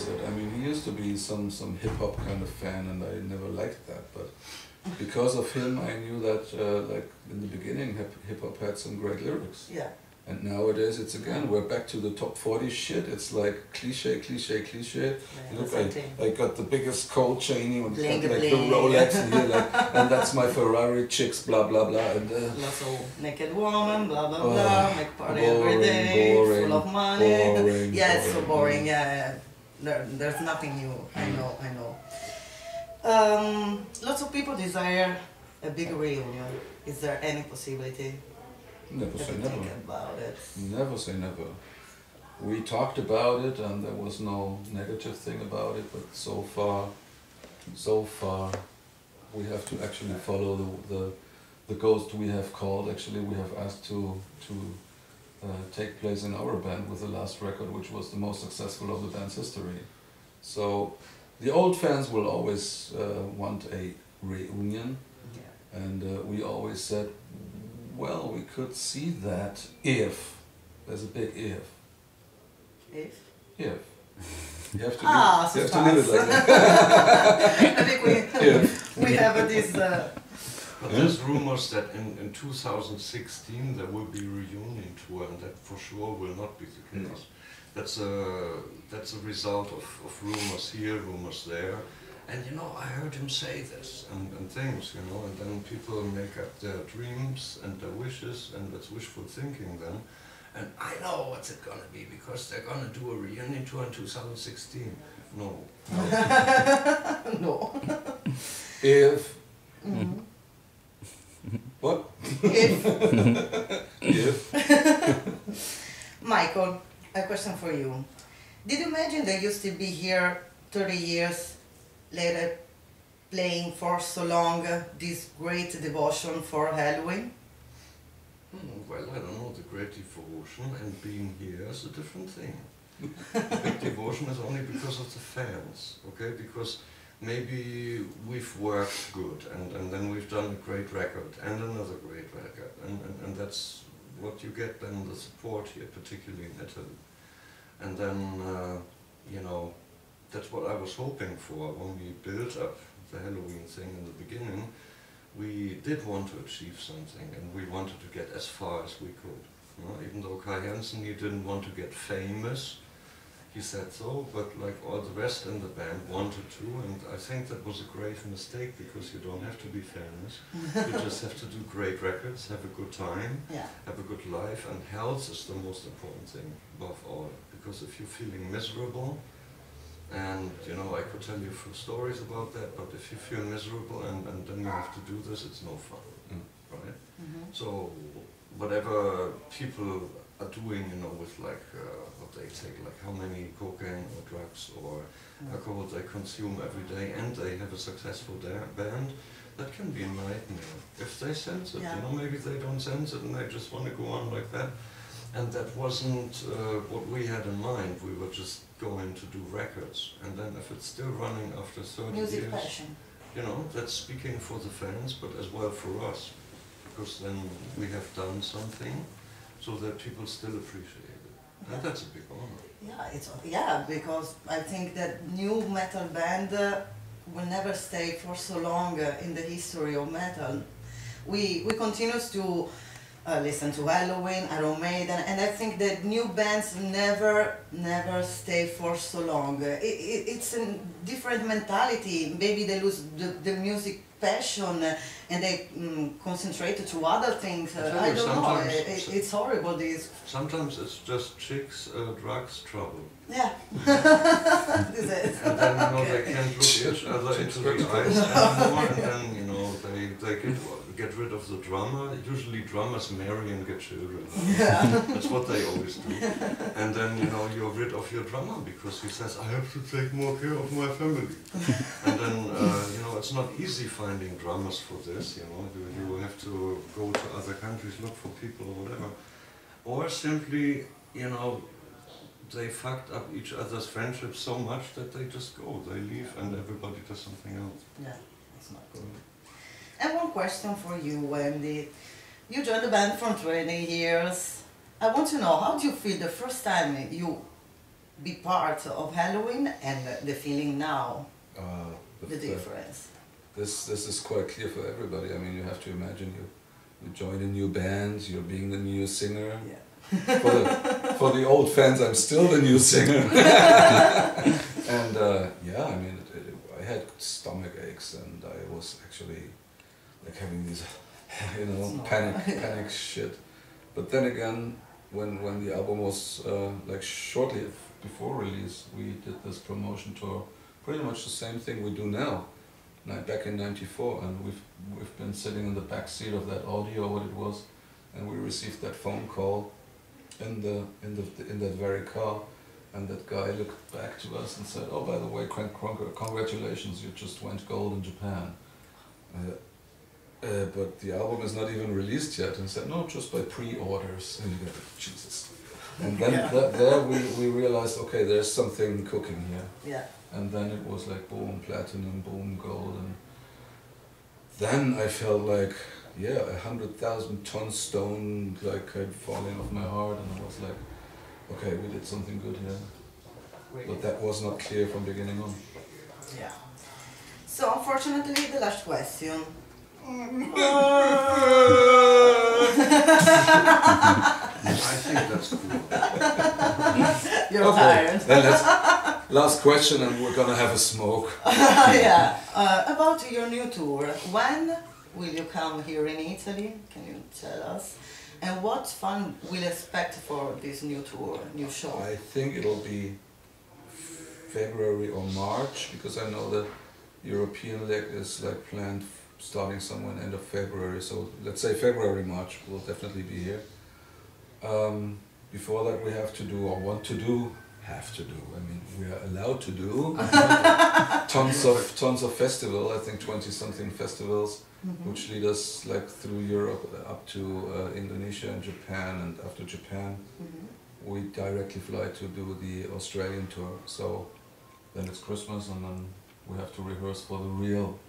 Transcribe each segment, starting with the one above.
opposite. I mean, he used to be some hip hop kind of fan, and I never liked that. But because of him, I knew that like in the beginning, hip hop had some great lyrics. Yeah. And nowadays, it's again, we're back to the top 40 shit. It's like cliche, cliche, cliche. Yeah, Look, exactly. I got the biggest gold chain, and Bling, got, like bling. the Rolex, and here, like, and that's my Ferrari, chicks, blah blah blah. And Lots of naked woman, blah blah Oh, blah, make party every day, boring, full of money. boring, Yeah, it's so boring. boring. Yeah, there's nothing new. I know. Lots of people desire a big reunion. Is there any possibility? Never say Ever never. think about it? Never say never. We talked about it, and there was no negative thing about it. But so far, we have to actually follow the ghost we have called. Actually, we have asked to take place in our band with the last record, which was the most successful of the band's history. So the old fans will always want a reunion, Yeah. and we always said, well, we could see that if, there's a big if. If? If. You have to, Ah, you have to leave it like that. I think we have this. But there's rumors that in 2016 there will be a reunion tour, and that for sure will not be the case. That's a result of rumors here, rumors there. And you know, I heard him say this and things, you know, and then people make up their dreams and their wishes, and that's wishful thinking then. And I know what's it gonna be, because they're gonna do a reunion tour in 2016. No. No. If. Mhm. What? If. If. Michael, a question for you. Did you imagine that you still be here 30 years later, playing for so long this great devotion for Helloween? Well, I don't know, the great devotion and being here is a different thing. The big devotion is only because of the fans, okay? Because maybe we've worked good, and then we've done a great record, and another great record, and that's what you get then, the support here, particularly in Italy. And then, you know, that's what I was hoping for when we built up the Helloween thing in the beginning. We did want to achieve something, and we wanted to get as far as we could. You know, even though Kai Hansen, he didn't want to get famous, he said so, but like all the rest in the band wanted to, and I think that was a grave mistake, because you don't have to be famous. You just have to do great records, have a good time, Yeah. have a good life, and health is the most important thing above all. Because if you're feeling miserable, and you know, I could tell you a few stories about that, but if you feel miserable and then you have to do this, it's no fun, right? Mm-hmm. So whatever people are doing, you know, with like what they take, like how many cocaine or drugs or alcohol they consume every day, and they have a successful band, that can be a nightmare. If they sense it, Yeah. you know, maybe they don't sense it and they just want to go on like that. And that wasn't what we had in mind. We were just going to do records. And then if it's still running after 30 Music years, passion. you know, that's speaking for the fans, but as well for us. Because then we have done something so that people still appreciate it. And that's a big honor. Yeah, because I think that new metal band will never stay for so long in the history of metal. We continue to listen to Helloween, Iron Maiden, and I think that new bands never stay for so long. It's a different mentality. Maybe they lose the music passion and they concentrate to other things. I don't know. It's horrible. This. Sometimes it's just chicks, drugs, trouble. Yeah. This is. And then, you know, they can't look each other into the eyes anymore, and then, you know, they get rid of the drummer. Usually drummers marry and get children. Yeah. That's what they always do. And then, you know, you're rid of your drummer because he says, I have to take more care of my family. And then, you know, it's not easy finding drummers for this, you know. You have to go to other countries, look for people or whatever. Or simply, you know, they fucked up each other's friendship so much that they just go, they leave, and everybody does something else. Yeah, it's not good. And one question for you, Wendy. You joined the band for 20 years. I want to know, how do you feel the first time you be part of Helloween and the feeling now, the difference? This is quite clear for everybody. I mean, you have to imagine you join a new band, you're being the new singer. Yeah. For the old fans, I'm still the new singer. And yeah, I mean, I had stomach aches, and I was actually like having these, you know, panic shit. But then again, when the album was like shortly before release, we did this promotion tour, pretty much the same thing we do now. Back in '94, and we've been sitting in the back seat of that audio, what it was, and we received that phone call in that very car, and that guy looked back to us and said, "Oh, by the way, congratulations, you just went gold in Japan. But the album is not even released yet." And said, "No, just by pre-orders." And you go, Jesus. And then there we realized, okay, there's something cooking here. Yeah. And then it was like boom, platinum, boom, gold, and then I felt like, yeah, 100,000-ton stone like falling off my heart, and I was like, okay, we did something good here. But that was not clear from beginning on. Yeah. So unfortunately, the last question. I think that's cool. You're tired. Then last question, and we're gonna have a smoke. Yeah. About your new tour, when will you come here in Italy? Can you tell us? And what fun we'll expect for this new tour, new show? I think it'll be February or March, because I know the European leg is like planned starting somewhere end of February. So let's say February, March, we'll definitely be here. Before that, we have to do, or want to do, I mean, we are allowed to do tons of festivals. I think 20-something festivals, which lead us like through Europe up to Indonesia and Japan, and after Japan, we directly fly to do the Australian tour. So then it's Christmas, and then we have to rehearse for the real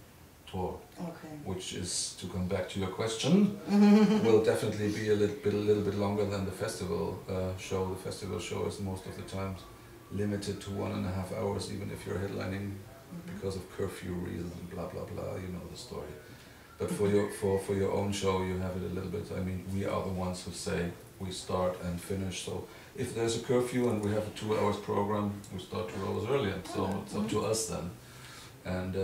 tour, which is, to come back to your question, will definitely be a little bit longer than the festival show. The festival show is most of the time limited to 1.5 hours, even if you're headlining because of curfew reasons and blah blah blah. You know the story. But for your own show, you have it a little bit. I mean, we are the ones who say we start and finish. So if there's a curfew and we have a 2 hours program, we start 2 hours earlier. So it's up to us then. And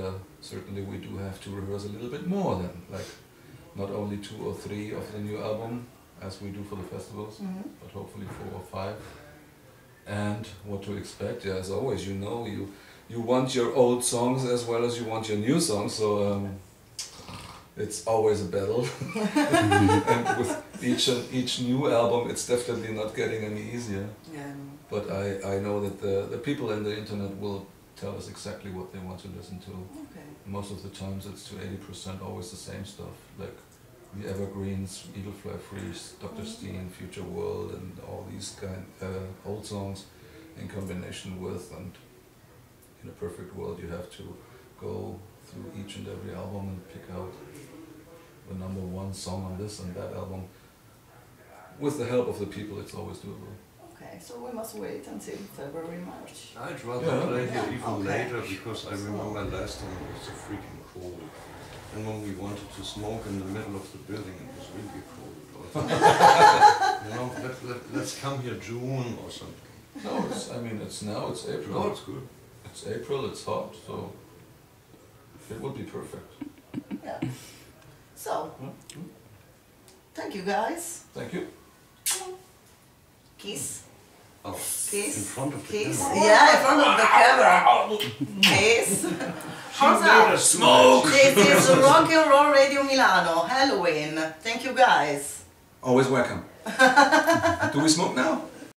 certainly we do have to rehearse a little bit more then, like not only 2 or 3 of the new album, as we do for the festivals, but hopefully 4 or 5. And what to expect, yeah, as always, you know, you want your old songs as well as you want your new songs, so it's always a battle. And with each new album, it's definitely not getting any easier. Yeah. But I know that the people in the internet will tell us exactly what they want to listen to. Okay. Most of the times it's to 80% always the same stuff, like the Evergreens, Eagle Fly Free, Dr. Steen, Future World, and all these old songs in combination with, and in a perfect world you have to go through each and every album and pick out the #1 song on this and that album. With the help of the people, it's always doable. Okay, so we must wait until February, March. I'd rather play here even later, because I remember last time it was so freaking cold. And when we wanted to smoke in the middle of the building, it was really cold. You know, let's come here June or something. No, I mean, it's April. No, it's good. It's April, it's hot, so it would be perfect. Yeah. So, thank you guys. Thank you. Kiss. Oh, Kiss. in front of the Kiss. camera. Yeah, in front of the camera. Kiss. How's that? Smoke! This is Rock and Roll Radio Milano, Helloween. Thank you guys. Always welcome. Do we smoke now?